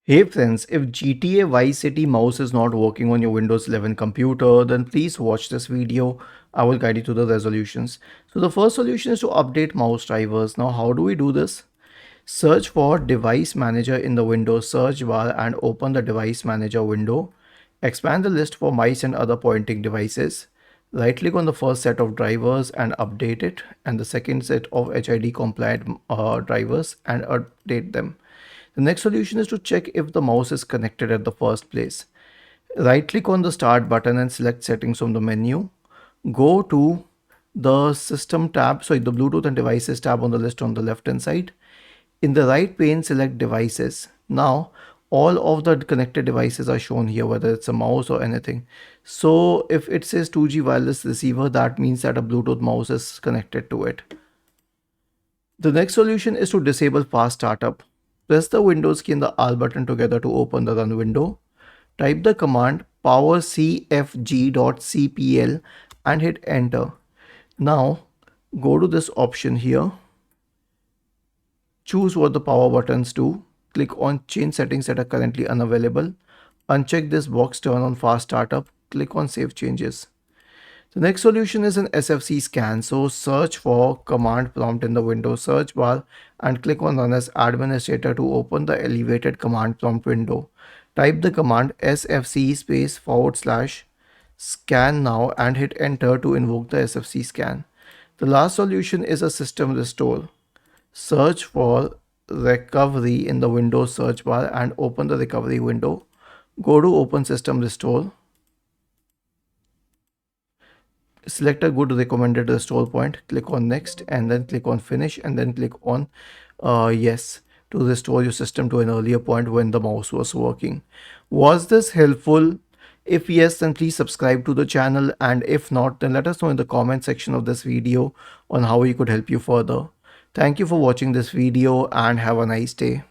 Hey friends, if GTA Vice City mouse is not working on your Windows 11 computer, then please watch this video. I will guide you to the resolutions. So the first solution is to update mouse drivers. Now how do we do this? Search for Device Manager in the Windows search bar and open the Device Manager window. Expand the list for mice and other pointing devices. Right click on the first set of drivers and update it, and the second set of HID compliant drivers and update them. The next solution is to check if the mouse is connected at the first place. Right click on the start button and select settings from the menu. Go to the system tab, the Bluetooth and devices tab on the list on the left hand side. In the right pane, select devices. Now, all of the connected devices are shown here, whether it's a mouse or anything. So if it says 2G wireless receiver, that means that a Bluetooth mouse is connected to it. The next solution is to disable fast startup. Press the Windows key and the R button together to open the run window. Type the command powercfg.cpl and hit enter. Now go to this option here. Choose what the power buttons do. Click on change settings that are currently unavailable. Uncheck this box, turn on fast startup. Click on save changes. The next solution is an SFC scan. So search for command prompt in the Windows search bar and click on run as administrator to open the elevated command prompt window. Type the command sfc /scan now and hit enter to invoke the SFC scan. The last solution is a system restore. Search for recovery in the Windows search bar and open the recovery window. Go to open system restore. Select a good recommended restore point, click on next and then click on finish and then click on yes to restore your system to an earlier point when the mouse was working. Was this helpful? If yes, then please subscribe to the channel, and if not, then let us know in the comment section of this video on how we could help you further. Thank you for watching this video and have a nice day.